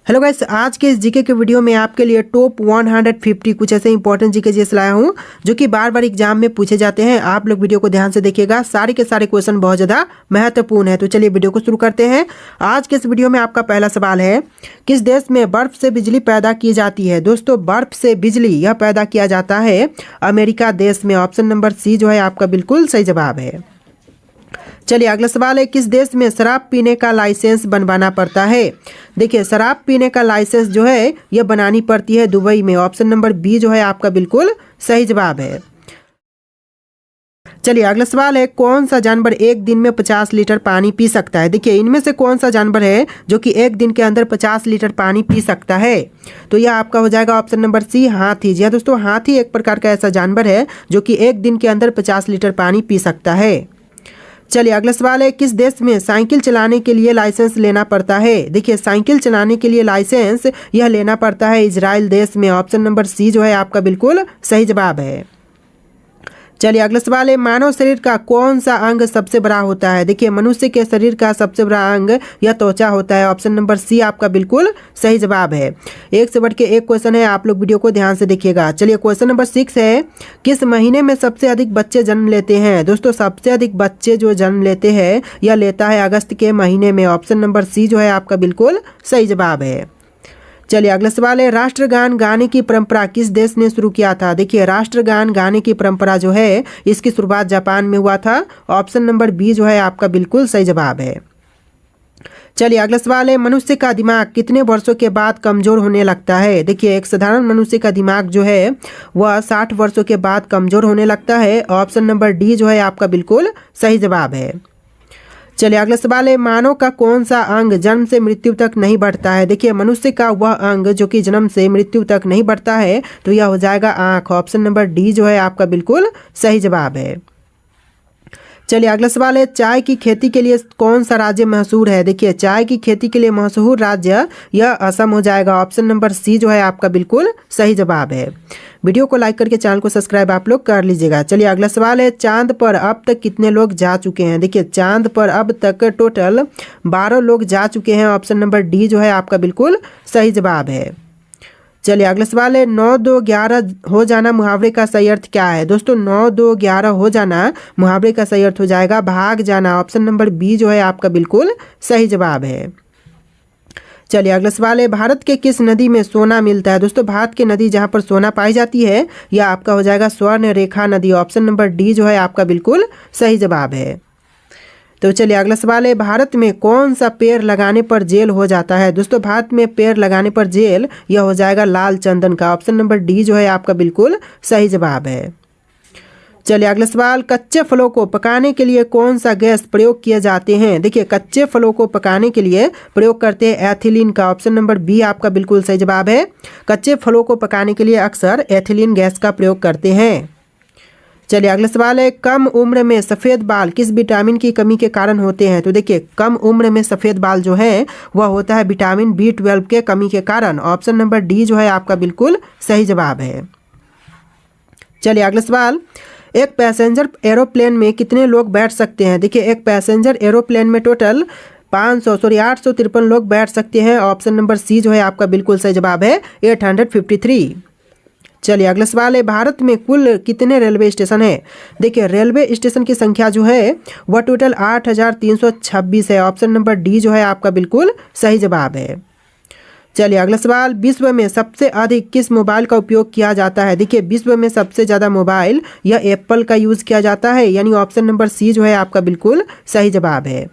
Hello guys, आज के इस जीके के वीडियो में आपके लिए टॉप 150 कुछ ऐसे इंपॉर्टेंट जीके जीएस लाया हूं जो कि बार बार एग्जाम में पूछे जाते हैं। आप लोग वीडियो को ध्यान से देखिएगा, सारे के सारे क्वेश्चन बहुत ज़्यादा महत्वपूर्ण है। तो चलिए वीडियो को शुरू करते हैं। आज के इस वीडियो में आपका पहला सवाल है, किस देश में बर्फ से बिजली पैदा की जाती है। दोस्तों, बर्फ से बिजली यह पैदा किया जाता है अमेरिका देश में। ऑप्शन नंबर सी जो है आपका बिल्कुल सही जवाब है। चलिए अगला सवाल है, किस देश में शराब पीने का लाइसेंस बनवाना पड़ता है। देखिए, शराब पीने का लाइसेंस जो है यह बनानी पड़ती है दुबई में। ऑप्शन नंबर बी जो है आपका बिल्कुल सही जवाब है। चलिए अगला सवाल है, कौन सा जानवर एक दिन में 50 लीटर पानी पी सकता है। देखिए, इनमें से कौन सा जानवर है जो कि एक दिन के अंदर 50 लीटर पानी पी सकता है। तो यह आपका हो जाएगा ऑप्शन नंबर सी, हाथी। जी हाँ दोस्तों, हाथी एक प्रकार का ऐसा जानवर है जो कि एक दिन के अंदर 50 लीटर पानी पी सकता है। चलिए अगला सवाल है, किस देश में साइकिल चलाने के लिए लाइसेंस लेना पड़ता है। देखिए, साइकिल चलाने के लिए लाइसेंस यह लेना पड़ता है इजराइल देश में। ऑप्शन नंबर सी जो है आपका बिल्कुल सही जवाब है। चलिए अगला सवाल है, मानव शरीर का कौन सा अंग सबसे बड़ा होता है। देखिए, मनुष्य के शरीर का सबसे बड़ा अंग यह त्वचा होता है। ऑप्शन नंबर सी आपका बिल्कुल सही जवाब है। एक से बढ़ के एक क्वेश्चन है, आप लोग वीडियो को ध्यान से देखिएगा। चलिए क्वेश्चन नंबर 6 है, किस महीने में सबसे अधिक बच्चे जन्म लेते हैं। दोस्तों, सबसे अधिक बच्चे जो जन्म लेते हैं यह लेता है अगस्त के महीने में। ऑप्शन नंबर सी जो है आपका बिल्कुल सही जवाब है। चलिए अगला सवाल है, राष्ट्रगान गाने की परंपरा किस देश ने शुरू किया था। देखिए, राष्ट्रगान गाने की परंपरा जो है इसकी शुरुआत जापान में हुआ था। ऑप्शन नंबर बी जो है आपका बिल्कुल सही जवाब है। चलिए अगला सवाल है, मनुष्य का दिमाग कितने वर्षों के बाद कमजोर होने लगता है। देखिए, एक साधारण मनुष्य का दिमाग जो है वह 60 वर्षों के बाद कमजोर होने लगता है। ऑप्शन नंबर डी जो है आपका बिल्कुल सही जवाब है। चलिए अगला सवाल है, मानव का कौन सा अंग जन्म से मृत्यु तक नहीं बढ़ता है। देखिए, मनुष्य का वह अंग जो कि जन्म से मृत्यु तक नहीं बढ़ता है तो यह हो जाएगा आँख। ऑप्शन नंबर डी जो है आपका बिल्कुल सही जवाब है। चलिए अगला सवाल है, चाय की खेती के लिए कौन सा राज्य मशहूर है। देखिए, चाय की खेती के लिए मशहूर राज्य यह असम हो जाएगा। ऑप्शन नंबर सी जो है आपका बिल्कुल सही जवाब है। वीडियो को लाइक करके चैनल को सब्सक्राइब आप लोग कर लीजिएगा। चलिए अगला सवाल है, चांद पर अब तक कितने लोग जा चुके हैं। देखिए, चांद पर अब तक टोटल 12 लोग जा चुके हैं। ऑप्शन नंबर डी जो है आपका बिल्कुल सही जवाब है। चलिए अगला सवाल है, 9 2 11 हो जाना मुहावरे का सही अर्थ क्या है। दोस्तों, 9 2 11 हो जाना मुहावरे का सही अर्थ हो जाएगा भाग जाना। ऑप्शन नंबर बी जो है आपका बिल्कुल सही जवाब है। चलिए अगला सवाल है, भारत के किस नदी में सोना मिलता है। दोस्तों, भारत की नदी जहां पर सोना पाई जाती है यह आपका हो जाएगा स्वर्ण रेखा नदी। ऑप्शन नंबर डी जो है आपका बिल्कुल सही जवाब है। तो चलिए अगला सवाल है, भारत में कौन सा पेड़ लगाने पर जेल हो जाता है। दोस्तों, भारत में पेड़ लगाने पर जेल यह हो जाएगा लाल चंदन का। ऑप्शन नंबर डी जो है आपका बिल्कुल सही जवाब है। चलिए अगला सवाल, कच्चे फलों को पकाने के लिए कौन सा गैस प्रयोग किए जाते हैं। देखिए, कच्चे फलों को पकाने के लिए प्रयोग करते हैं एथिलीन का। ऑप्शन नंबर बी आपका बिल्कुल सही जवाब है। कच्चे फलों को पकाने के लिए अक्सर एथिलीन गैस का प्रयोग करते हैं। चलिए अगला सवाल है, कम उम्र में सफ़ेद बाल किस विटामिन की कमी के कारण होते हैं। तो देखिए, कम उम्र में सफ़ेद बाल जो है वह होता है विटामिन B12 के कमी के कारण। ऑप्शन नंबर डी जो है आपका बिल्कुल सही जवाब है। चलिए अगला सवाल, एक पैसेंजर एरोप्लेन में कितने लोग बैठ सकते हैं। देखिए, एक पैसेंजर एरोप्लेन में टोटल 853 लोग बैठ सकते हैं। ऑप्शन नंबर सी जो है आपका बिल्कुल सही जवाब है, 853। चलिए अगला सवाल है, भारत में कुल कितने रेलवे स्टेशन है। देखिए, रेलवे स्टेशन की संख्या जो है वह टोटल 8326 है। ऑप्शन नंबर डी जो है आपका बिल्कुल सही जवाब है। चलिए अगला सवाल, विश्व में सबसे अधिक किस मोबाइल का उपयोग किया जाता है। देखिए, विश्व में सबसे ज़्यादा मोबाइल यह एप्पल का यूज़ किया जाता है, यानी ऑप्शन नंबर सी जो है आपका बिल्कुल सही जवाब है।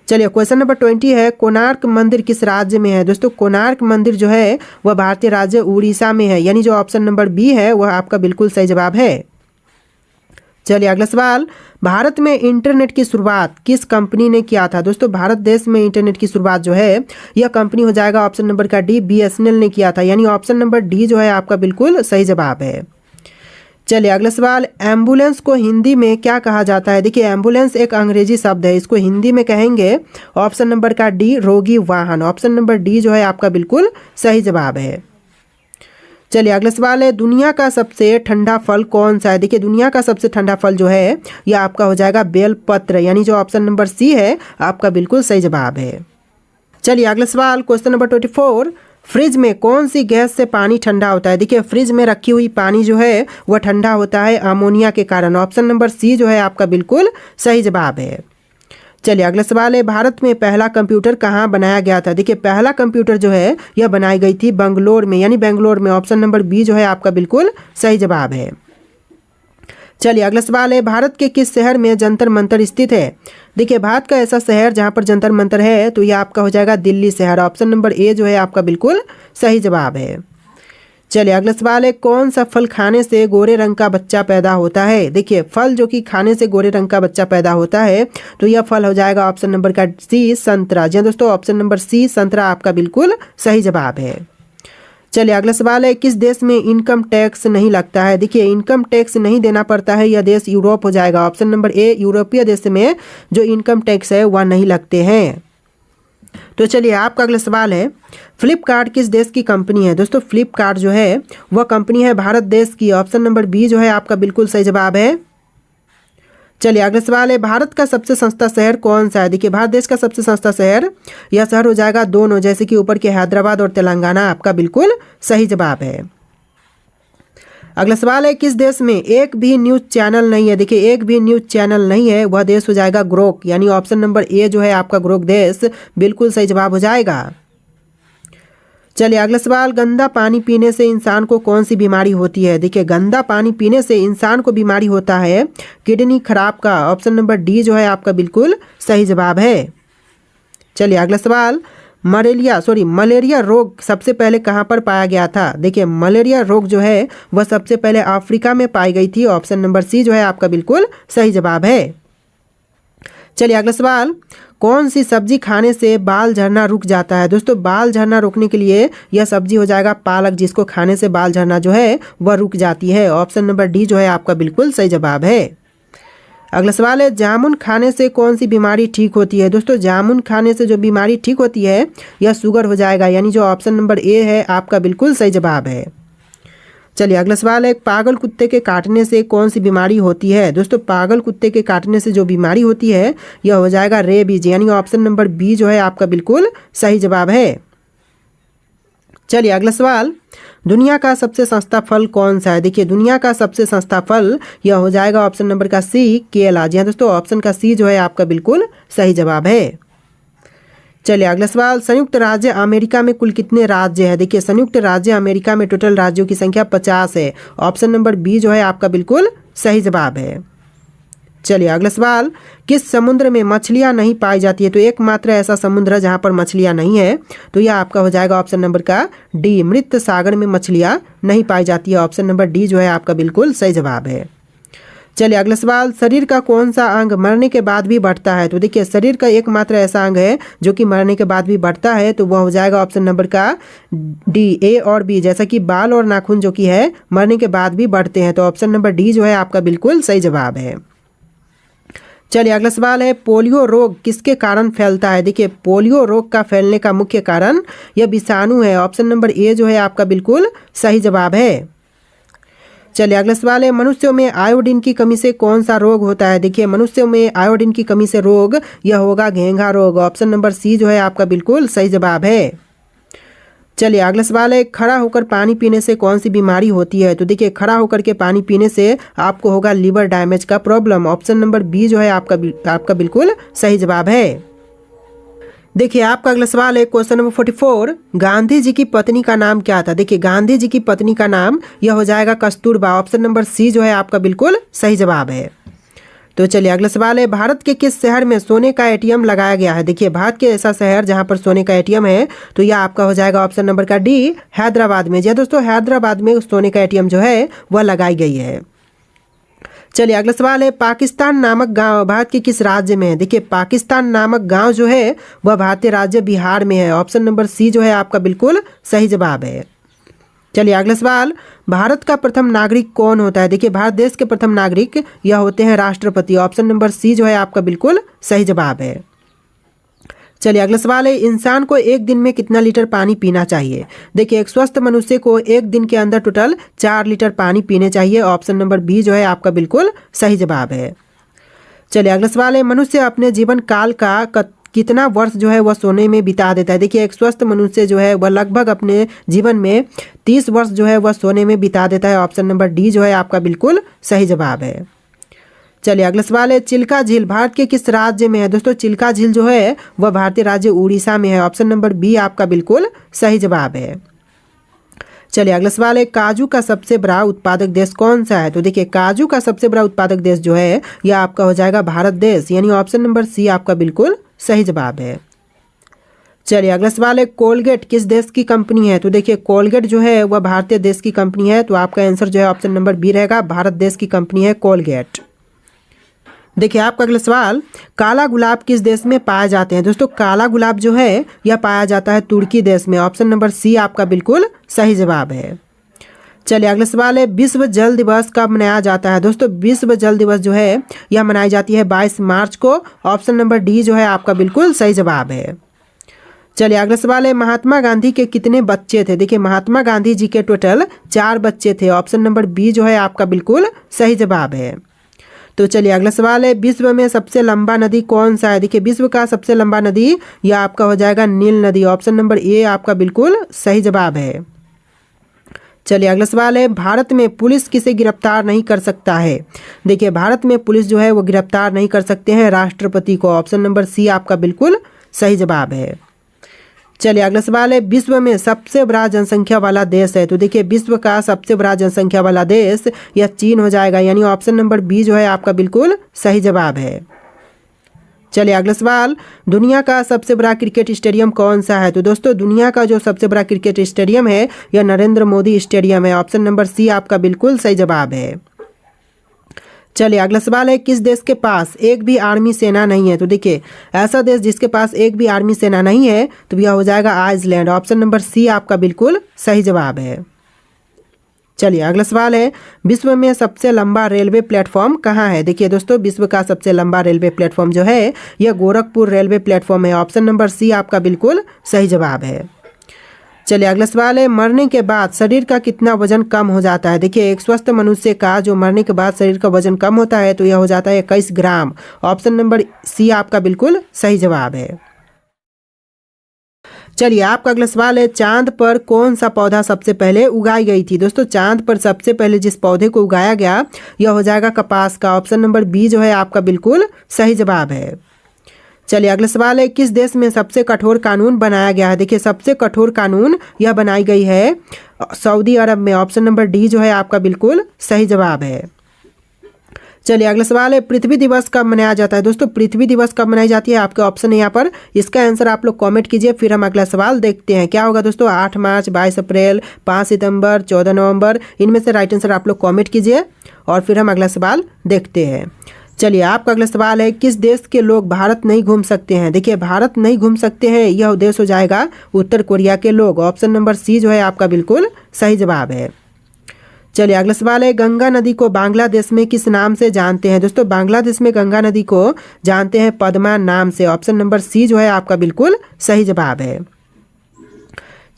चलिए क्वेश्चन नंबर 20 है, कोणार्क मंदिर किस राज्य में है। दोस्तों, कोणार्क मंदिर जो है वह भारतीय राज्य उड़ीसा में है, यानी जो ऑप्शन नंबर बी है वह आपका बिल्कुल सही जवाब है। चलिए अगला सवाल, भारत में इंटरनेट की शुरुआत किस कंपनी ने किया था। दोस्तों, भारत देश में इंटरनेट की शुरुआत जो है यह कंपनी हो जाएगा ऑप्शन नंबर का डी, BSNL ने किया था, यानी ऑप्शन नंबर डी जो है आपका बिल्कुल सही जवाब है। चलिए अगला सवाल, एम्बुलेंस को हिंदी में क्या कहा जाता है। देखिए, एम्बुलेंस एक अंग्रेजी शब्द है, इसको हिंदी में कहेंगे ऑप्शन नंबर का डी, रोगी वाहन। ऑप्शन नंबर डी जो है आपका बिल्कुल सही जवाब है। चलिए अगला सवाल है, दुनिया का सबसे ठंडा फल कौन सा है। देखिए, दुनिया का सबसे ठंडा फल जो है यह आपका हो जाएगा बेलपत्र, यानी जो ऑप्शन नंबर सी है आपका बिल्कुल सही जवाब है। चलिए अगला सवाल, क्वेश्चन नंबर 24, फ्रिज में कौन सी गैस से पानी ठंडा होता है? देखिए फ्रिज में रखी हुई पानी जो है वह ठंडा होता है अमोनिया के कारण। ऑप्शन नंबर सी जो है आपका बिल्कुल सही जवाब है। चलिए अगला सवाल है, भारत में पहला कंप्यूटर कहाँ बनाया गया था? देखिए पहला कंप्यूटर जो है यह बनाई गई थी बंगलोर में, यानी बेंगलोर में। ऑप्शन नंबर बी जो है आपका बिल्कुल सही जवाब है। चलिए अगला सवाल है, भारत के किस शहर में जंतर मंतर स्थित है? देखिए भारत का ऐसा शहर जहाँ पर जंतर मंतर है तो यह आपका हो जाएगा दिल्ली शहर। ऑप्शन नंबर ए जो है आपका बिल्कुल सही जवाब है। चलिए अगला सवाल है, कौन सा फल खाने से गोरे रंग का बच्चा पैदा होता है? देखिए फल जो कि खाने से गोरे रंग का बच्चा पैदा होता है तो यह फल हो जाएगा ऑप्शन नंबर का सी संतरा। जी दोस्तों, ऑप्शन नंबर सी संतरा आपका बिल्कुल सही जवाब है। चलिए अगला सवाल है, किस देश में इनकम टैक्स नहीं लगता है? देखिए इनकम टैक्स नहीं देना पड़ता है, यह देश यूरोप हो जाएगा। ऑप्शन नंबर ए, यूरोपीय देश में जो इनकम टैक्स है वह नहीं लगते हैं। तो चलिए आपका अगला सवाल है, फ्लिपकार्ट किस देश की कंपनी है? दोस्तों फ्लिपकार्ट जो है वह कंपनी है भारत देश की। ऑप्शन नंबर बी जो है आपका बिल्कुल सही जवाब है। चलिए अगला सवाल है, भारत का सबसे सस्ता शहर कौन सा है? देखिए भारत देश का सबसे सस्ता शहर, यह शहर हो जाएगा दोनों, जैसे कि ऊपर के हैदराबाद और तेलंगाना आपका बिल्कुल सही जवाब है। अगला सवाल है, किस देश में एक भी न्यूज़ चैनल नहीं है? देखिए एक भी न्यूज़ चैनल नहीं है, वह देश हो जाएगा ग्रोक, यानी ऑप्शन नंबर ए जो है आपका ग्रोक देश बिल्कुल सही जवाब हो जाएगा। चलिए अगला सवाल, गंदा पानी पीने से इंसान को कौन सी बीमारी होती है? देखिए गंदा पानी पीने से इंसान को बीमारी होता है किडनी खराब का। ऑप्शन नंबर डी जो है आपका बिल्कुल सही जवाब है। चलिए अगला सवाल, मलेरिया रोग सबसे पहले कहाँ पर पाया गया था? देखिए मलेरिया रोग जो है वह सबसे पहले अफ्रीका में पाई गई थी। ऑप्शन नंबर सी जो है आपका बिल्कुल सही जवाब है। चलिए अगला सवाल, कौन सी सब्जी खाने से बाल झड़ना रुक जाता है? दोस्तों बाल झड़ना रोकने के लिए यह सब्जी हो जाएगा पालक, जिसको खाने से बाल झड़ना जो है वह रुक जाती है। ऑप्शन नंबर डी जो है आपका बिल्कुल सही जवाब है। अगला सवाल है, जामुन खाने से कौन सी बीमारी ठीक होती है? दोस्तों जामुन खाने से जो बीमारी ठीक होती है यह शुगर हो जाएगा, यानी जो ऑप्शन नंबर ए है आपका बिल्कुल सही जवाब है। चलिए अगला सवाल है, पागल कुत्ते के काटने से कौन सी बीमारी होती है? दोस्तों पागल कुत्ते के काटने से जो बीमारी होती है यह हो जाएगा रेबीज, यानी ऑप्शन नंबर बी जो है आपका बिल्कुल सही जवाब है। चलिए अगला सवाल, दुनिया का सबसे सस्ता फल कौन सा है? देखिए दुनिया का सबसे सस्ता फल यह हो जाएगा ऑप्शन नंबर का सी केला। जी हाँ दोस्तों, ऑप्शन का सी जो है आपका बिल्कुल सही जवाब है। चलिए अगला सवाल, संयुक्त राज्य अमेरिका में कुल कितने राज्य है? देखिए संयुक्त राज्य अमेरिका में टोटल राज्यों की संख्या 50 है। ऑप्शन नंबर बी जो है आपका बिल्कुल सही जवाब है। चलिए अगला सवाल, किस समुद्र में मछलियां नहीं पाई जाती है? तो एकमात्र ऐसा समुद्र है जहां पर मछलियां नहीं है, तो यह आपका हो जाएगा ऑप्शन नंबर का डी, मृत सागर में मछलियां नहीं पाई जाती है। ऑप्शन नंबर डी जो है आपका बिल्कुल सही जवाब है। चलिए अगला सवाल, शरीर का कौन सा अंग मरने के बाद भी बढ़ता है? तो देखिए शरीर का एकमात्र ऐसा अंग है जो कि मरने के बाद भी बढ़ता है, तो वह हो जाएगा ऑप्शन नंबर का डी, ए और बी, जैसा कि बाल और नाखून जो कि है मरने के बाद भी बढ़ते हैं, तो ऑप्शन नंबर डी जो है आपका बिल्कुल सही जवाब है। चलिए अगला सवाल है, पोलियो रोग किसके कारण फैलता है? देखिए पोलियो रोग का फैलने का मुख्य कारण यह विषाणु है। ऑप्शन नंबर ए जो है आपका बिल्कुल सही जवाब है। चलिए अगला सवाल है, मनुष्यों में आयोडीन की कमी से कौन सा रोग होता है? देखिए मनुष्यों में आयोडीन की कमी से रोग यह होगा घेंघा रोग। ऑप्शन नंबर सी जो है आपका बिल्कुल सही जवाब है। चलिए अगला सवाल है, खड़ा होकर पानी पीने से कौन सी बीमारी होती है? तो देखिए खड़ा होकर के पानी पीने से आपको होगा लीवर डैमेज का प्रॉब्लम। ऑप्शन नंबर बी जो है आपका बिल्कुल सही जवाब है। देखिए आपका अगला सवाल है, क्वेश्चन नंबर 44, गांधी जी की पत्नी का नाम क्या था? देखिए गांधी जी की पत्नी का नाम यह हो जाएगा कस्तूरबा। ऑप्शन नंबर सी जो है आपका बिल्कुल सही जवाब है। तो चलिए अगला सवाल है, भारत के किस शहर में सोने का एटीएम लगाया गया है? देखिए भारत के ऐसा शहर जहां पर सोने का एटीएम है, तो यह आपका हो जाएगा ऑप्शन नंबर का डी, हैदराबाद में। जी दोस्तों, हैदराबाद में सोने का एटीएम जो है वह लगाई गई है। चलिए अगला सवाल है, पाकिस्तान नामक गांव भारत के किस राज्य में है? देखिए पाकिस्तान नामक गांव जो है वह भारतीय राज्य बिहार में है। ऑप्शन नंबर सी जो है आपका बिल्कुल सही जवाब है। चलिए अगला सवाल, भारत का प्रथम नागरिक कौन होता है? देखिए भारत देश के प्रथम नागरिक यह होते हैं राष्ट्रपति। ऑप्शन नंबर सी जो है आपका बिल्कुल सही जवाब है। चलिए अगला सवाल है, इंसान को एक दिन में कितना लीटर पानी पीना चाहिए? देखिए एक स्वस्थ मनुष्य को एक दिन के अंदर टोटल 4 लीटर पानी पीने चाहिए। ऑप्शन नंबर बी जो है आपका बिल्कुल सही जवाब है। चलिए अगला सवाल है, मनुष्य अपने जीवन काल का कितना वर्ष जो है वह सोने में बिता देता है। देखिए एक स्वस्थ मनुष्य जो है वह लगभग अपने जीवन में 30 वर्ष जो है वह सोने में बिता देता है। ऑप्शन नंबर डी जो है आपका बिल्कुल सही जवाब है। चलिए अगला सवाल है, चिल्का झील भारत के किस राज्य में है? दोस्तों चिल्का झील जो है वह भारतीय राज्य उड़ीसा में है। ऑप्शन नंबर बी आपका बिल्कुल सही जवाब है। चलिए अगला सवाल है, काजू का सबसे बड़ा उत्पादक देश कौन सा है? तो देखिए काजू का सबसे बड़ा उत्पादक देश जो है यह आपका हो जाएगा भारत देश, यानी ऑप्शन नंबर सी आपका बिल्कुल सही जवाब है। चलिए अगला सवाल है, कोलगेट किस देश की कंपनी है? तो देखिए कोलगेट जो है वह भारतीय देश की कंपनी है, तो आपका आंसर जो है ऑप्शन नंबर बी रहेगा, भारत देश की कंपनी है कोलगेट। देखिए आपका अगला सवाल, काला गुलाब किस देश में पाए जाते हैं? दोस्तों काला गुलाब जो है यह पाया जाता है तुर्की देश में। ऑप्शन नंबर सी आपका बिल्कुल सही जवाब है। चलिए अगला सवाल है, विश्व जल दिवस कब मनाया जाता है? दोस्तों विश्व जल दिवस जो है यह मनाई जाती है 22 मार्च को। ऑप्शन नंबर डी जो है आपका बिल्कुल सही जवाब है। चलिए अगला सवाल है, महात्मा गांधी के कितने बच्चे थे? देखिए महात्मा गांधी जी के टोटल 4 बच्चे थे। ऑप्शन नंबर बी जो है आपका बिल्कुल सही जवाब है। तो चलिए अगला सवाल है, विश्व में सबसे लंबा नदी कौन सा है? देखिए विश्व का सबसे लंबा नदी यह आपका हो जाएगा नील नदी। ऑप्शन नंबर ए आपका बिल्कुल सही जवाब है। चलिए अगला सवाल है, भारत में पुलिस किसे गिरफ्तार नहीं कर सकता है? देखिए भारत में पुलिस जो है वो गिरफ्तार नहीं कर सकते हैं राष्ट्रपति को। ऑप्शन नंबर सी आपका बिल्कुल सही जवाब है। चलिए अगला सवाल है, विश्व में सबसे बड़ा जनसंख्या वाला देश है? तो देखिए विश्व का सबसे बड़ा जनसंख्या वाला देश यह चीन हो जाएगा, यानी ऑप्शन नंबर बी जो है आपका बिल्कुल सही जवाब है। चलिए अगला सवाल, दुनिया का सबसे बड़ा क्रिकेट स्टेडियम कौन सा है? तो दोस्तों दुनिया का जो सबसे बड़ा क्रिकेट स्टेडियम है यह नरेंद्र मोदी स्टेडियम है। ऑप्शन नंबर सी आपका बिल्कुल सही जवाब है। चलिए अगला सवाल है, किस देश के पास एक भी आर्मी सेना नहीं है? तो देखिए ऐसा देश जिसके पास एक भी आर्मी सेना नहीं है तो यह हो जाएगा आइसलैंड। ऑप्शन नंबर सी आपका बिल्कुल सही जवाब है। चलिए अगला सवाल है, विश्व में सबसे लंबा रेलवे प्लेटफॉर्म कहाँ है? देखिए दोस्तों विश्व का सबसे लंबा रेलवे प्लेटफॉर्म जो है यह गोरखपुर रेलवे प्लेटफॉर्म है। ऑप्शन नंबर सी आपका बिल्कुल सही जवाब है। चलिए अगला सवाल है, मरने के बाद शरीर का कितना वजन कम हो जाता है? देखिए एक स्वस्थ मनुष्य का जो मरने के बाद शरीर का वजन कम होता है तो यह हो जाता है 21 ग्राम। ऑप्शन नंबर सी आपका बिल्कुल सही जवाब है। चलिए आपका अगला सवाल है, चांद पर कौन सा पौधा सबसे पहले उगाई गई थी? दोस्तों चांद पर सबसे पहले जिस पौधे को उगाया गया यह हो जाएगा कपास का। ऑप्शन नंबर बी जो है आपका बिल्कुल सही जवाब है। चलिए अगला सवाल है, किस देश में सबसे कठोर कानून बनाया गया है? देखिए सबसे कठोर कानून यह बनाई गई है सऊदी अरब में। ऑप्शन नंबर डी जो है आपका बिल्कुल सही जवाब है। चलिए अगला सवाल है, पृथ्वी दिवस कब मनाया जाता है? दोस्तों पृथ्वी दिवस कब मनाई जाती है आपके ऑप्शन है यहाँ पर, इसका आंसर आप लोग कमेंट कीजिए। फिर हम अगला सवाल देखते हैं क्या होगा। दोस्तों 8 मार्च, 22 अप्रैल, 5 सितंबर, 14 नवंबर, इनमें से राइट आंसर आप लोग कमेंट कीजिए और फिर हम अगला सवाल देखते हैं। चलिए आपका अगला सवाल है, किस देश के लोग भारत नहीं घूम सकते हैं? देखिए भारत नहीं घूम सकते हैं यह देश हो जाएगा उत्तर कोरिया के लोग। ऑप्शन नंबर सी जो है आपका बिल्कुल सही जवाब है। चलिए अगला सवाल है, गंगा नदी को बांग्लादेश में किस नाम से जानते हैं? दोस्तों बांग्लादेश में गंगा नदी को जानते हैं पद्मा नाम से। ऑप्शन नंबर सी जो है आपका बिल्कुल सही जवाब है।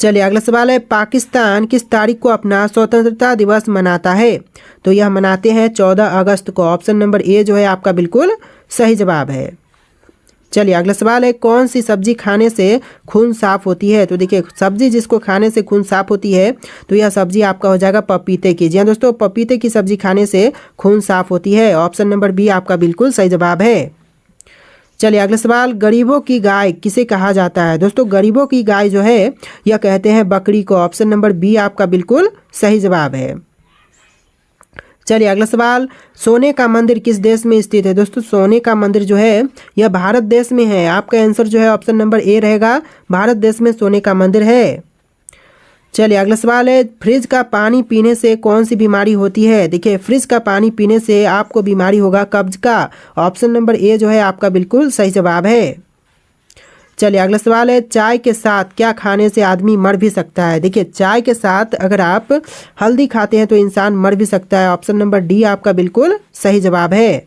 चलिए अगला सवाल है, पाकिस्तान किस तारीख को अपना स्वतंत्रता दिवस मनाता है? तो यह मनाते हैं 14 अगस्त को। ऑप्शन नंबर ए जो है आपका बिल्कुल सही जवाब है। चलिए अगला सवाल है, कौन सी सब्जी खाने से खून साफ होती है? तो देखिए सब्जी जिसको खाने से खून साफ होती है तो यह सब्जी आपका हो जाएगा पपीते की। जी हाँ दोस्तों पपीते की सब्जी खाने से खून साफ होती है। ऑप्शन नंबर बी आपका बिल्कुल सही जवाब है। चलिए अगला सवाल, गरीबों की गाय किसे कहा जाता है? दोस्तों गरीबों की गाय जो है यह कहते हैं बकरी को। ऑप्शन नंबर बी आपका बिल्कुल सही जवाब है। चलिए अगला सवाल, सोने का मंदिर किस देश में स्थित है? दोस्तों सोने का मंदिर जो है यह भारत देश में है। आपका आंसर जो है ऑप्शन नंबर ए रहेगा, भारत देश में सोने का मंदिर है। चलिए अगला सवाल है, फ्रिज का पानी पीने से कौन सी बीमारी होती है? देखिए फ्रिज का पानी पीने से आपको बीमारी होगा कब्ज का। ऑप्शन नंबर ए जो है आपका बिल्कुल सही जवाब है। चलिए अगला सवाल है, चाय के साथ क्या खाने से आदमी मर भी सकता है? देखिए चाय के साथ अगर आप हल्दी खाते हैं तो इंसान मर भी सकता है। ऑप्शन नंबर डी आपका बिल्कुल सही जवाब है।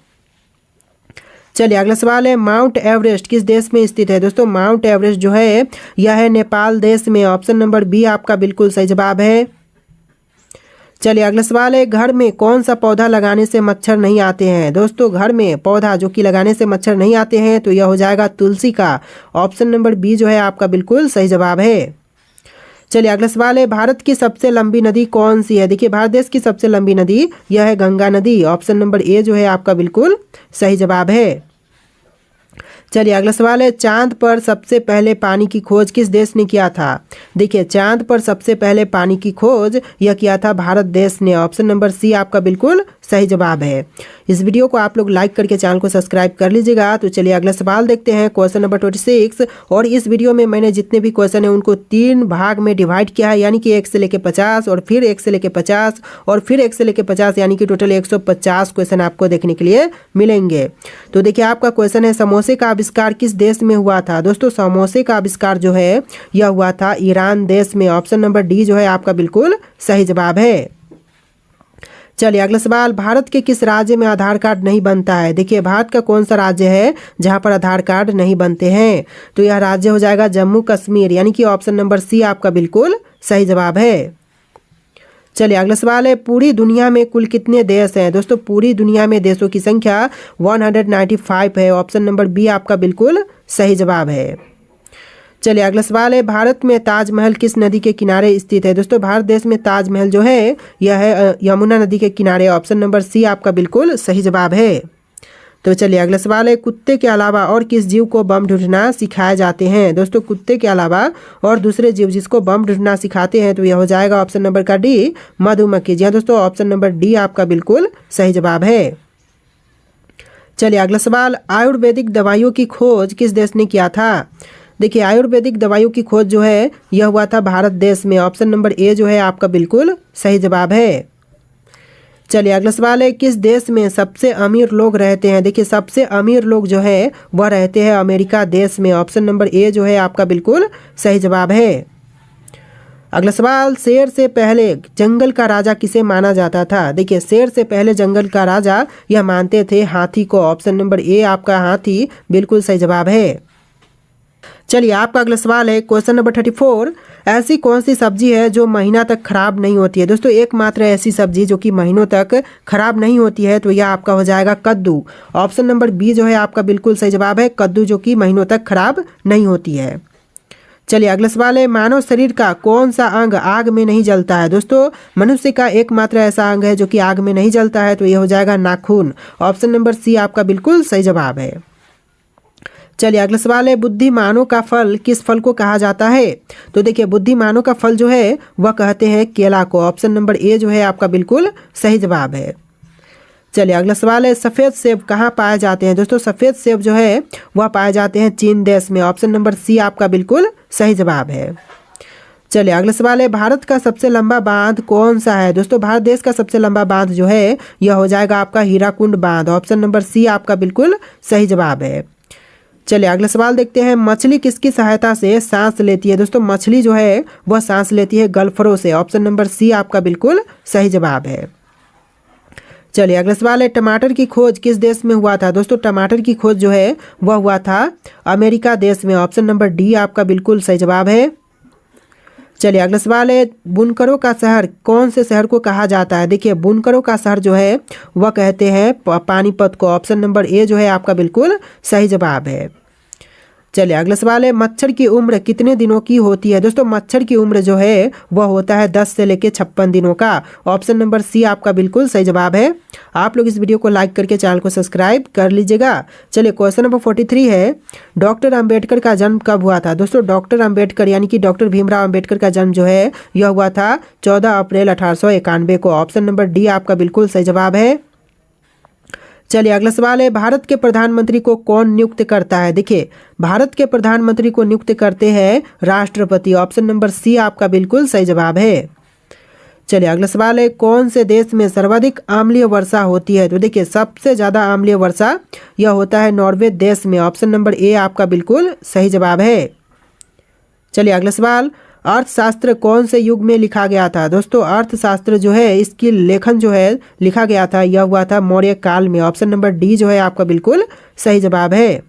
चलिए अगला सवाल है, माउंट एवरेस्ट किस देश में स्थित है? दोस्तों माउंट एवरेस्ट जो है यह है नेपाल देश में। ऑप्शन नंबर बी आपका बिल्कुल सही जवाब है। चलिए अगला सवाल है, घर में कौन सा पौधा लगाने से मच्छर नहीं आते हैं। दोस्तों घर में पौधा जो कि लगाने से मच्छर नहीं आते हैं तो यह हो जाएगा तुलसी का। ऑप्शन नंबर बी जो है आपका बिल्कुल सही जवाब है। चलिए अगला सवाल है, भारत की सबसे लंबी नदी कौन सी है। देखिए भारत देश की सबसे लंबी नदी यह है गंगा नदी। ऑप्शन नंबर ए जो है आपका बिल्कुल सही जवाब है। चलिए अगला सवाल है, चांद पर सबसे पहले पानी की खोज किस देश ने किया था। देखिए चांद पर सबसे पहले पानी की खोज यह किया था भारत देश ने। ऑप्शन नंबर सी आपका बिल्कुल सही जवाब है। इस वीडियो को आप लोग लाइक करके चैनल को सब्सक्राइब कर लीजिएगा। तो चलिए अगला सवाल देखते हैं, क्वेश्चन नंबर 26। और इस वीडियो में मैंने जितने भी क्वेश्चन हैं उनको 3 भाग में डिवाइड किया है, यानी कि 1 से लेकर 50 और फिर 1 से लेकर 50 और फिर 1 से लेकर 50, यानी कि टोटल 150 क्वेश्चन आपको देखने के लिए मिलेंगे। तो देखिए आपका क्वेश्चन है, समोसे का आविष्कार किस देश में हुआ था। दोस्तों समोसे का आविष्कार जो है यह हुआ था ईरान देश में। ऑप्शन नंबर डी जो है आपका बिल्कुल सही जवाब है। चलिए अगला सवाल, भारत के किस राज्य में आधार कार्ड नहीं बनता है। देखिए भारत का कौन सा राज्य है जहां पर आधार कार्ड नहीं बनते हैं। तो यह राज्य हो जाएगा जम्मू कश्मीर, यानी कि ऑप्शन नंबर सी आपका बिल्कुल सही जवाब है। चलिए अगला सवाल है, पूरी दुनिया में कुल कितने देश हैं। दोस्तों पूरी दुनिया में देशों की संख्या 195 है। ऑप्शन नंबर बी आपका बिल्कुल सही जवाब है। चलिए अगला सवाल है, भारत में ताजमहल किस नदी के किनारे स्थित है। दोस्तों भारत देश में ताजमहल जो है यह है यमुना नदी के किनारे। ऑप्शन नंबर सी आपका बिल्कुल सही जवाब है। तो चलिए अगला सवाल है, कुत्ते के अलावा और किस जीव को बम ढूंढना सिखाए जाते हैं। दोस्तों कुत्ते के अलावा और दूसरे जीव जिसको बम ढूंढना सिखाते हैं तो यह हो जाएगा ऑप्शन नंबर का डी मधुमक्खी। जी हाँ दोस्तों ऑप्शन नंबर डी आपका बिल्कुल सही जवाब है। चलिए अगला सवाल, आयुर्वेदिक दवाइयों की खोज किस देश ने किया था। देखिए आयुर्वेदिक दवाइयों की खोज जो है यह हुआ था भारत देश में। ऑप्शन नंबर ए जो है आपका बिल्कुल सही जवाब है। चलिए अगला सवाल है, किस देश में सबसे अमीर लोग रहते हैं। देखिए सबसे अमीर लोग जो है वह रहते हैं अमेरिका देश में। ऑप्शन नंबर ए जो है आपका बिल्कुल सही जवाब है। अगला सवाल, शेर से पहले जंगल का राजा किसे माना जाता था। देखिए शेर से पहले जंगल का राजा यह मानते थे हाथी को। ऑप्शन नंबर ए आपका हाथी बिल्कुल सही जवाब है। चलिए आपका अगला सवाल है, क्वेश्चन नंबर 34। ऐसी कौन सी सब्जी है जो महीना तक खराब नहीं होती है। दोस्तों एकमात्र ऐसी सब्जी जो कि महीनों तक खराब नहीं होती है तो यह आपका हो जाएगा कद्दू। ऑप्शन नंबर बी जो है आपका बिल्कुल सही जवाब है, कद्दू जो कि महीनों तक खराब नहीं होती है। चलिए अगला सवाल है, मानव शरीर का कौन सा अंग आग में नहीं जलता है। दोस्तों मनुष्य का एकमात्र ऐसा अंग है जो कि आग में नहीं जलता है तो यह हो जाएगा नाखून। ऑप्शन नंबर सी आपका बिल्कुल सही जवाब है। चलिए अगला सवाल है, बुद्धिमानों का फल किस फल को कहा जाता है। तो देखिए बुद्धिमानों का फल जो है वह कहते हैं केला को। ऑप्शन नंबर ए जो है आपका बिल्कुल सही जवाब है। चलिए अगला सवाल है, सफ़ेद सेब कहाँ पाए जाते हैं। दोस्तों सफ़ेद सेब जो है वह पाए जाते हैं चीन देश में। ऑप्शन नंबर सी आपका बिल्कुल सही जवाब है। चलिए अगला सवाल है, भारत का सबसे लंबा बांध कौन सा है। दोस्तों भारत देश का सबसे लंबा बांध जो है यह हो जाएगा आपका हीराकुंड बांध। ऑप्शन नंबर सी आपका बिल्कुल सही जवाब है। चलिए अगला सवाल देखते हैं, मछली किसकी सहायता से सांस लेती है। दोस्तों मछली जो है वह सांस लेती है गल्फरों से। ऑप्शन नंबर सी आपका बिल्कुल सही जवाब है। चलिए अगला सवाल है, टमाटर की खोज किस देश में हुआ था। दोस्तों टमाटर की खोज जो है वह हुआ था अमेरिका देश में। ऑप्शन नंबर डी आपका बिल्कुल सही जवाब है। चलिए अगला सवाल है, बुनकरों का शहर कौन से शहर को कहा जाता है। देखिए बुनकरों का शहर जो है वह कहते हैं पानीपत को। ऑप्शन नंबर ए जो है आपका बिल्कुल सही जवाब है। चलिए अगला सवाल है, मच्छर की उम्र कितने दिनों की होती है। दोस्तों मच्छर की उम्र जो है वह होता है 10 से लेकर 56 दिनों का। ऑप्शन नंबर सी आपका बिल्कुल सही जवाब है। आप लोग इस वीडियो को लाइक करके चैनल को सब्सक्राइब कर लीजिएगा। चलिए क्वेश्चन नंबर 43 है, डॉक्टर अंबेडकर का जन्म कब हुआ था। दोस्तों डॉक्टर अंबेडकर यानी कि डॉक्टर भीमराव अंबेडकर का जन्म जो है यह हुआ था 14 अप्रैल 1891 को। ऑप्शन नंबर डी आपका बिल्कुल सही जवाब है। चलिए अगला सवाल है, भारत के प्रधानमंत्री को कौन नियुक्त करता है। देखिए भारत के प्रधानमंत्री को नियुक्त करते हैं राष्ट्रपति। ऑप्शन नंबर सी आपका बिल्कुल सही जवाब है। चलिए अगला सवाल है, कौन से देश में सर्वाधिक अम्लीय वर्षा होती है। तो देखिए सबसे ज़्यादा अम्लीय वर्षा यह होता है नॉर्वे देश में। ऑप्शन नंबर ए आपका बिल्कुल सही जवाब है। चलिए अगला सवाल, अर्थशास्त्र कौन से युग में लिखा गया था। दोस्तों अर्थशास्त्र जो है इसकी लेखन जो है लिखा गया था यह हुआ था मौर्य काल में। ऑप्शन नंबर डी जो है आपका बिल्कुल सही जवाब है।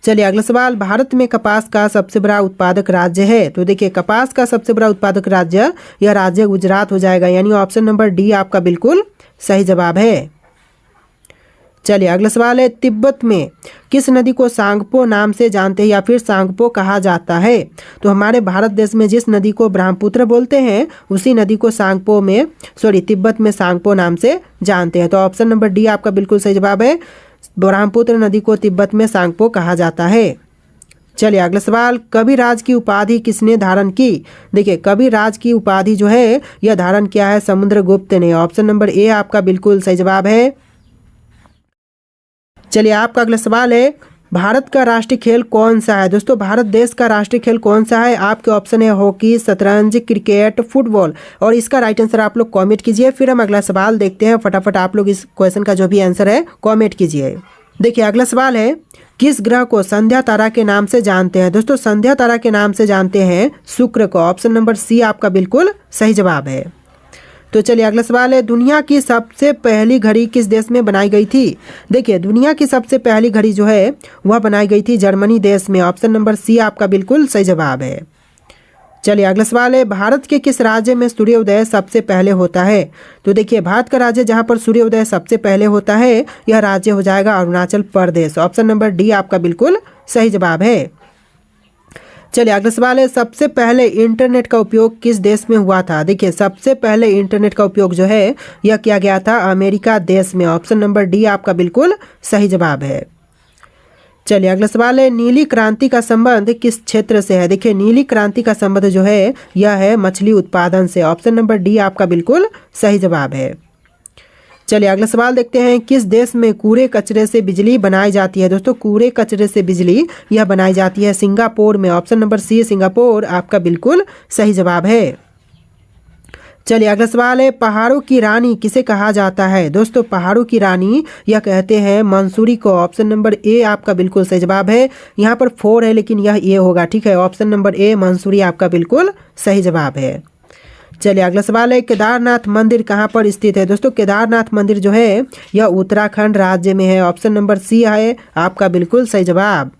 चलिए अगला सवाल, भारत में कपास का सबसे बड़ा उत्पादक राज्य है। तो देखिए कपास का सबसे बड़ा उत्पादक राज्य, यह राज्य गुजरात हो जाएगा, यानी ऑप्शन नंबर डी आपका बिल्कुल सही जवाब है। चलिए अगला सवाल है, तिब्बत में किस नदी को सांगपो नाम से जानते हैं या फिर सांगपो कहा जाता है। तो हमारे भारत देश में जिस नदी को ब्रह्मपुत्र बोलते हैं उसी नदी को तिब्बत में सांगपो नाम से जानते हैं। तो ऑप्शन नंबर डी आपका बिल्कुल सही जवाब है, ब्रह्मपुत्र नदी को तिब्बत में सांगपो कहा जाता है। चलिए अगला सवाल, कविराज की उपाधि किसने धारण की। देखिए कविराज की उपाधि जो है यह धारण किया है समुद्रगुप्त ने। ऑप्शन नंबर ए आपका बिल्कुल सही जवाब है। चलिए आपका अगला सवाल है, भारत का राष्ट्रीय खेल कौन सा है। दोस्तों भारत देश का राष्ट्रीय खेल कौन सा है, आपके ऑप्शन है हॉकी, शतरंज, क्रिकेट, फुटबॉल, और इसका राइट आंसर आप लोग कमेंट कीजिए। फिर हम अगला सवाल देखते हैं, फटाफट आप लोग इस क्वेश्चन का जो भी आंसर है कमेंट कीजिए। देखिए अगला सवाल है, किस ग्रह को संध्या तारा के नाम से जानते हैं। दोस्तों संध्या तारा के नाम से जानते हैं शुक्र को। ऑप्शन नंबर सी आपका बिल्कुल सही जवाब है। तो चलिए अगला सवाल है, दुनिया की सबसे पहली घड़ी किस देश में बनाई गई थी। देखिए दुनिया की सबसे पहली घड़ी जो है वह बनाई गई थी जर्मनी देश में। ऑप्शन नंबर सी आपका बिल्कुल सही जवाब है। चलिए अगला सवाल है, भारत के किस राज्य में सूर्योदय सबसे पहले होता है। तो देखिए भारत का राज्य जहां पर सूर्योदय सबसे पहले होता है यह राज्य हो जाएगा Arunachal Pradesh. Option number D आपका बिल्कुल सही जवाब है। चलिए अगला सवाल है, सबसे पहले इंटरनेट का उपयोग किस देश में हुआ था। देखिए सबसे पहले इंटरनेट का उपयोग जो है यह किया गया था अमेरिका देश में। ऑप्शन नंबर डी आपका बिल्कुल सही जवाब है। चलिए अगला सवाल है, नीली क्रांति का संबंध किस क्षेत्र से है। देखिए नीली क्रांति का संबंध जो है यह है मछली उत्पादन से। ऑप्शन नंबर डी आपका बिल्कुल सही जवाब है। चलिए अगला सवाल देखते हैं, किस देश में कूड़े कचरे से बिजली बनाई जाती है। दोस्तों कूड़े कचरे से बिजली यह बनाई जाती है सिंगापुर में। ऑप्शन नंबर सी सिंगापुर आपका बिल्कुल सही जवाब है। चलिए अगला सवाल है, पहाड़ों की रानी किसे कहा जाता है। दोस्तों पहाड़ों की रानी यह कहते हैं मंसूरी को। ऑप्शन नंबर ए आपका बिल्कुल सही जवाब है। यहाँ पर 4 है लेकिन यह ए होगा, ठीक है। ऑप्शन नंबर ए मंसूरी आपका बिल्कुल सही जवाब है। चलिए अगला सवाल है, केदारनाथ मंदिर कहाँ पर स्थित है। दोस्तों केदारनाथ मंदिर जो है यह उत्तराखंड राज्य में है। ऑप्शन नंबर सी है आपका बिल्कुल सही जवाब।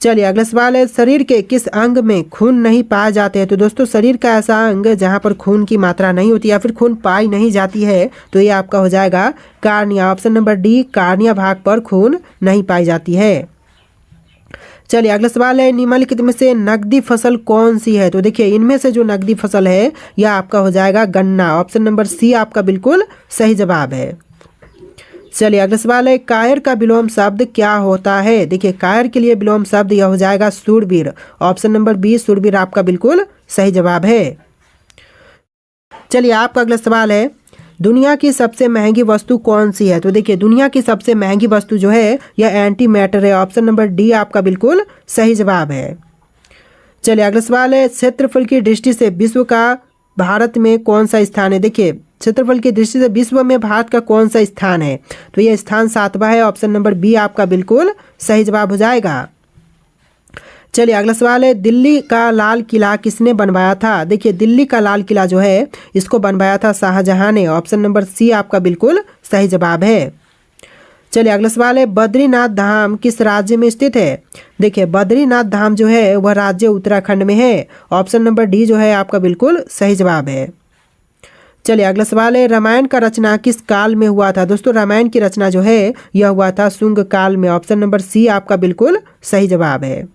चलिए अगला सवाल है, शरीर के किस अंग में खून नहीं पाए जाते हैं। तो दोस्तों शरीर का ऐसा अंग जहाँ पर खून की मात्रा नहीं होती या फिर खून पाई नहीं जाती है तो ये आपका हो जाएगा cornea. Option number D cornea भाग पर खून नहीं पाई जाती है। चलिए अगला सवाल है, निम्नलिखित में से नकदी फसल कौन सी है। तो देखिए इनमें से जो नकदी फसल है यह आपका हो जाएगा गन्ना। ऑप्शन नंबर सी आपका बिल्कुल सही जवाब है। चलिए अगला सवाल है, कायर का विलोम शब्द क्या होता है। देखिए कायर के लिए विलोम शब्द यह हो जाएगा शूरवीर। ऑप्शन नंबर बी शूरवीर आपका बिल्कुल सही जवाब है। चलिए आपका अगला सवाल है, दुनिया की सबसे महंगी वस्तु कौन सी है। तो देखिए दुनिया की सबसे महंगी वस्तु जो है यह एंटी मैटर है। ऑप्शन नंबर डी आपका बिल्कुल सही जवाब है। चलिए अगला सवाल है, क्षेत्रफल की दृष्टि से विश्व का भारत में कौन सा स्थान है। देखिए क्षेत्रफल की दृष्टि से विश्व में भारत का कौन सा स्थान है। तो यह स्थान 7वां है। ऑप्शन नंबर बी आपका बिल्कुल सही जवाब हो जाएगा। चलिए अगला सवाल है, दिल्ली का लाल किला किसने बनवाया था। देखिए दिल्ली का लाल किला जो है इसको बनवाया था शाहजहां ने। ऑप्शन नंबर सी आपका बिल्कुल सही जवाब है। चलिए अगला सवाल है, बद्रीनाथ धाम किस राज्य में स्थित है। देखिए बद्रीनाथ धाम जो है वह राज्य उत्तराखंड में है। ऑप्शन नंबर डी जो है आपका बिल्कुल सही जवाब है। चलिए अगला सवाल है, रामायण का रचना किस काल में हुआ था। दोस्तों रामायण की रचना जो है यह हुआ था शुंग काल में। ऑप्शन नंबर सी आपका बिल्कुल सही जवाब है।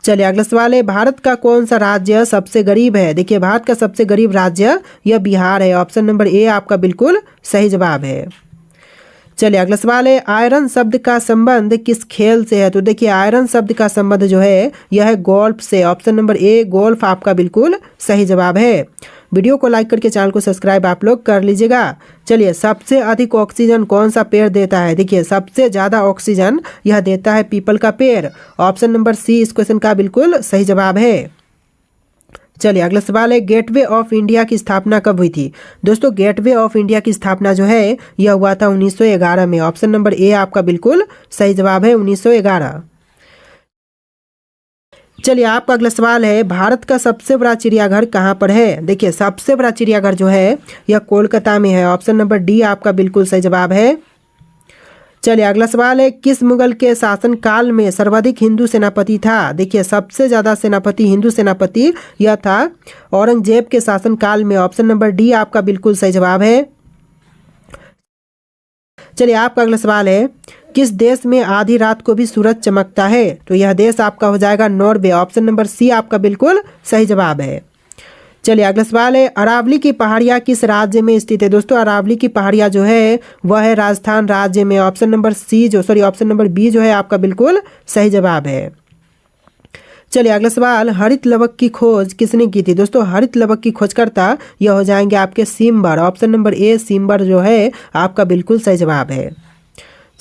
चलिए अगला सवाल है, भारत का कौन सा राज्य सबसे गरीब है। देखिए भारत का सबसे गरीब राज्य यह बिहार है। ऑप्शन नंबर ए आपका बिल्कुल सही जवाब है। चलिए अगला सवाल है, आयरन शब्द का संबंध किस खेल से है। तो देखिए आयरन शब्द का संबंध जो है यह है गोल्फ से। ऑप्शन नंबर ए गोल्फ आपका बिल्कुल सही जवाब है। वीडियो को लाइक करके चैनल को सब्सक्राइब आप लोग कर लीजिएगा। चलिए सबसे अधिक ऑक्सीजन कौन सा पेड़ देता है। देखिए सबसे ज़्यादा ऑक्सीजन यह देता है पीपल का पेड़। ऑप्शन नंबर सी इस क्वेश्चन का बिल्कुल सही जवाब है। चलिए अगला सवाल है, गेटवे ऑफ इंडिया की स्थापना कब हुई थी। दोस्तों गेटवे ऑफ इंडिया की स्थापना जो है यह हुआ था 1911 में। ऑप्शन नंबर ए आपका बिल्कुल सही जवाब है 1911। चलिए आपका अगला सवाल है, भारत का सबसे बड़ा चिड़ियाघर कहाँ पर है। देखिए सबसे बड़ा चिड़ियाघर जो है यह कोलकाता में है। ऑप्शन नंबर डी आपका बिल्कुल सही जवाब है। चलिए अगला सवाल है, किस मुगल के शासन काल में सर्वाधिक हिंदू सेनापति था? देखिए सबसे ज्यादा सेनापति, हिंदू सेनापति यह था औरंगजेब के शासन काल में। ऑप्शन नंबर डी आपका बिल्कुल सही जवाब है। चलिए आपका अगला सवाल है, किस देश में आधी रात को भी सूरज चमकता है? तो यह देश आपका हो जाएगा नॉर्वे। ऑप्शन नंबर सी आपका बिल्कुल सही जवाब है। चलिए अगला सवाल है, अरावली की पहाड़ियाँ किस राज्य में स्थित है? दोस्तों अरावली की पहाड़ियाँ जो है वह है राजस्थान राज्य में। ऑप्शन नंबर बी जो है आपका बिल्कुल सही जवाब है। चलिए अगला सवाल, हरित लवक की खोज किसने की थी? दोस्तों हरित लवक की खोजकर्ता यह हो जाएंगे आपके सीम्बर। ऑप्शन नंबर ए सीम्बर जो है आपका बिल्कुल सही जवाब है।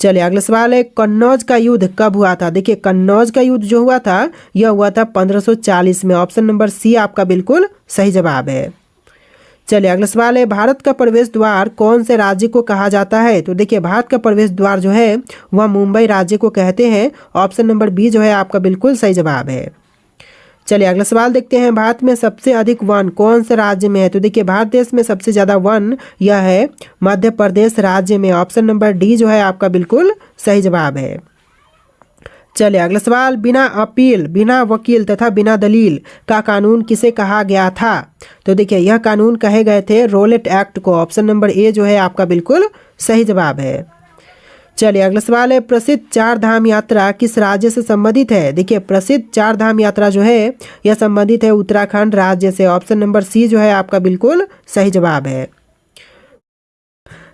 चलिए अगला सवाल है, कन्नौज का युद्ध कब हुआ था? देखिए कन्नौज का युद्ध जो हुआ था यह हुआ था 1540 में। ऑप्शन नंबर सी आपका बिल्कुल सही जवाब है। चलिए अगला सवाल है, भारत का प्रवेश द्वार कौन से राज्य को कहा जाता है? तो देखिए भारत का प्रवेश द्वार जो है वह मुंबई राज्य को कहते हैं। ऑप्शन नंबर बी जो है आपका बिल्कुल सही जवाब है। चलिए अगला सवाल देखते हैं, भारत में सबसे अधिक वन कौन से राज्य में है? तो देखिए भारत देश में सबसे ज़्यादा वन यह है मध्य प्रदेश राज्य में। ऑप्शन नंबर डी जो है आपका बिल्कुल सही जवाब है। चलिए अगला सवाल, बिना अपील, बिना वकील तथा बिना दलील का कानून किसे कहा गया था? तो देखिए यह कानून कहे गए थे रोलेट एक्ट को। ऑप्शन नंबर ए जो है आपका बिल्कुल सही जवाब है। चलिए अगला सवाल है, प्रसिद्ध चार धाम यात्रा किस राज्य से संबंधित है? देखिए प्रसिद्ध चार धाम यात्रा जो है यह संबंधित है उत्तराखंड राज्य से। ऑप्शन नंबर सी जो है आपका बिल्कुल सही जवाब है।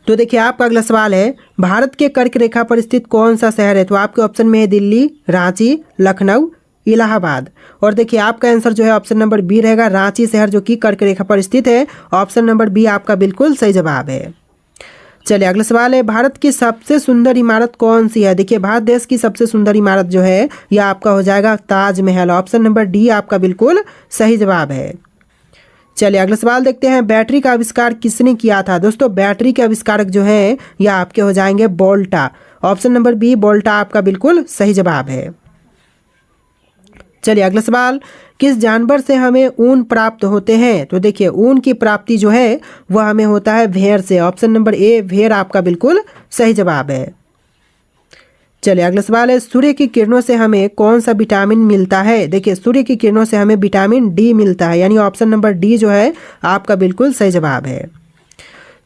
तो देखिए आपका अगला सवाल है, भारत के कर्क रेखा पर स्थित कौन सा शहर है? तो आपके ऑप्शन में है दिल्ली, रांची, लखनऊ, इलाहाबाद। और देखिए आपका आंसर जो है ऑप्शन नंबर बी रहेगा, रांची शहर जो कि कर्क रेखा पर स्थित है। ऑप्शन नंबर बी आपका बिल्कुल सही जवाब है। चलिए अगला सवाल है, भारत की सबसे सुंदर इमारत कौन सी है? देखिए भारत देश की सबसे सुंदर इमारत जो है यह आपका हो जाएगा ताजमहल। ऑप्शन नंबर डी आपका बिल्कुल सही जवाब है। चलिए अगला सवाल देखते हैं, बैटरी का आविष्कार किसने किया था? दोस्तों बैटरी के आविष्कारक जो है यह आपके हो जाएंगे वोल्टा। ऑप्शन नंबर बी वोल्टा आपका बिल्कुल सही जवाब है। चलिए अगला सवाल, किस जानवर से हमें ऊन प्राप्त होते हैं? तो देखिए ऊन की प्राप्ति जो है वह हमें होता है भेड़ से। ऑप्शन नंबर ए भेड़ आपका बिल्कुल सही जवाब है। चलिए अगला सवाल है, सूर्य की किरणों से हमें कौन सा विटामिन मिलता है? देखिए सूर्य की किरणों से हमें विटामिन डी मिलता है, यानी ऑप्शन नंबर डी जो है आपका बिल्कुल सही जवाब है।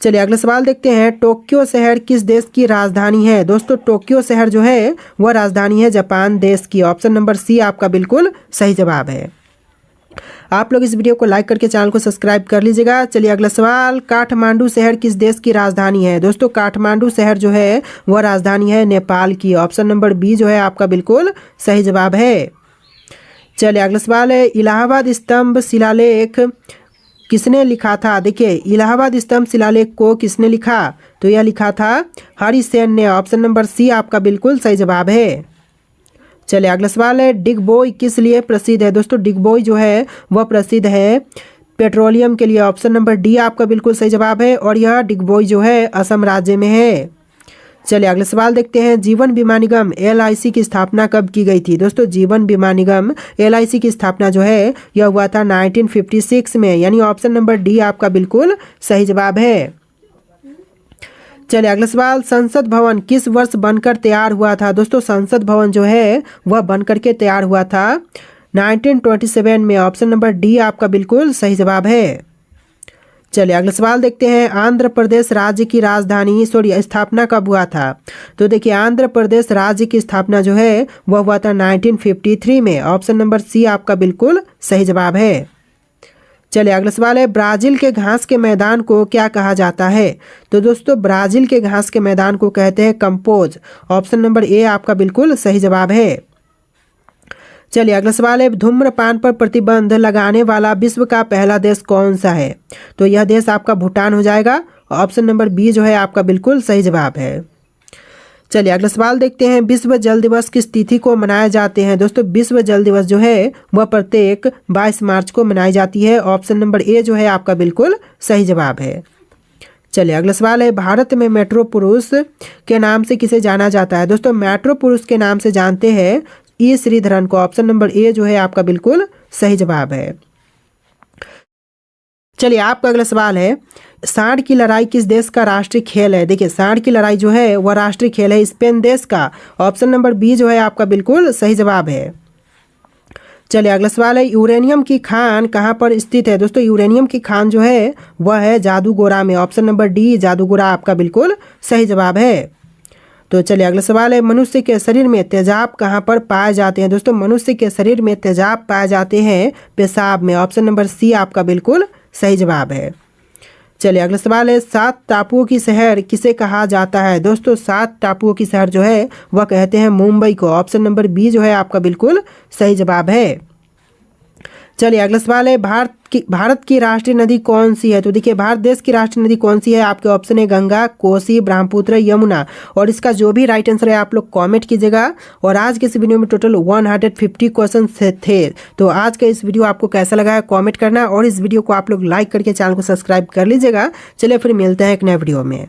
चलिए अगला सवाल देखते हैं, टोक्यो शहर किस देश की राजधानी है? दोस्तों टोक्यो शहर जो है वह राजधानी है जापान देश की। ऑप्शन नंबर सी आपका बिल्कुल सही जवाब है। आप लोग इस वीडियो को लाइक करके चैनल को सब्सक्राइब कर लीजिएगा। चलिए अगला सवाल, काठमांडू शहर किस देश की राजधानी है? दोस्तों काठमांडू शहर जो है वह राजधानी है नेपाल की। ऑप्शन नंबर बी जो है आपका बिल्कुल सही जवाब है। चलिए अगला सवाल है, इलाहाबाद स्तंभ शिलालेख किसने लिखा था? देखिए इलाहाबाद स्तंभ शिलालेख को किसने लिखा? तो यह लिखा था हरिसेन ने। ऑप्शन नंबर सी आपका बिल्कुल सही जवाब है। चलिए अगला सवाल है, डिगबोई किस लिए प्रसिद्ध है? दोस्तों डिगबोई जो है वह प्रसिद्ध है पेट्रोलियम के लिए। ऑप्शन नंबर डी आपका बिल्कुल सही जवाब है, और यह डिगबोई जो है असम राज्य में है। चलिए अगला सवाल देखते हैं, जीवन बीमा निगम LIC की स्थापना कब की गई थी? दोस्तों जीवन बीमा निगम LIC की स्थापना जो है यह हुआ था 1956 में, यानी ऑप्शन नंबर डी आपका बिल्कुल सही जवाब है। चलिए अगला सवाल, संसद भवन किस वर्ष बनकर तैयार हुआ था? दोस्तों संसद भवन जो है वह बनकर के तैयार हुआ था 1927 में। ऑप्शन नंबर डी आपका बिल्कुल सही जवाब है। चलिए अगला सवाल देखते हैं, आंध्र प्रदेश राज्य की राजधानी स्थापना कब हुआ था? तो देखिए आंध्र प्रदेश राज्य की स्थापना जो है वह हुआ था 1953 में। ऑप्शन नंबर सी आपका बिल्कुल सही जवाब है। चलिए अगला सवाल है, ब्राजील के घास के मैदान को क्या कहा जाता है? तो दोस्तों ब्राजील के घास के मैदान को कहते हैं कंपोज। ऑप्शन नंबर ए आपका बिल्कुल सही जवाब है। चलिए अगला सवाल है, धूम्रपान पर प्रतिबंध लगाने वाला विश्व का पहला देश कौन सा है? तो यह देश आपका भूटान हो जाएगा। ऑप्शन नंबर बी जो है आपका बिल्कुल सही जवाब है। चलिए अगला सवाल देखते हैं, विश्व जल दिवस किस तिथि को मनाए जाते हैं? दोस्तों विश्व जल दिवस जो है वह प्रत्येक 22 मार्च को मनाई जाती है। ऑप्शन नंबर ए जो है आपका बिल्कुल सही जवाब है। चलिए अगला सवाल है, भारत में मेट्रो पुरुष के नाम से किसे जाना जाता है? दोस्तों मेट्रो पुरुष के नाम से जानते हैं ई श्रीधरन को। ऑप्शन नंबर ए जो है आपका बिल्कुल सही जवाब है। चलिए आपका अगला सवाल है, सांड की लड़ाई किस देश का राष्ट्रीय खेल है? देखिए सांड की लड़ाई जो है वह राष्ट्रीय खेल है स्पेन देश का। ऑप्शन नंबर बी जो है आपका बिल्कुल सही जवाब है। चलिए अगला सवाल है, यूरेनियम की खान कहाँ पर स्थित है? दोस्तों यूरेनियम की खान जो है वह है जादूगोरा में। ऑप्शन नंबर डी जादूगोरा आपका बिल्कुल सही जवाब है। तो चलिए अगला सवाल है, मनुष्य के शरीर में तेजाब कहाँ पर पाए जाते हैं? दोस्तों मनुष्य के शरीर में तेजाब पाए जाते हैं पेशाब में। ऑप्शन नंबर सी आपका बिल्कुल सही जवाब है। चलिए अगला सवाल है, 7 टापुओं की शहर किसे कहा जाता है? दोस्तों 7 टापुओं की शहर जो है वह कहते हैं मुंबई को। ऑप्शन नंबर बी जो है आपका बिल्कुल सही जवाब है। चलिए अगला सवाल है, भारत की राष्ट्रीय नदी कौन सी है? तो देखिए भारत देश की राष्ट्रीय नदी कौन सी है? आपके ऑप्शन है गंगा, कोसी, ब्रह्मपुत्र, यमुना। और इसका जो भी राइट आंसर है आप लोग कमेंट कीजिएगा। और आज के इस वीडियो में टोटल 150 क्वेश्चन थे। तो आज का इस वीडियो आपको कैसा लगा है कमेंट करना, और इस वीडियो को आप लोग लाइक करके चैनल को सब्सक्राइब कर लीजिएगा। चलिए फिर मिलते हैं एक नए वीडियो में।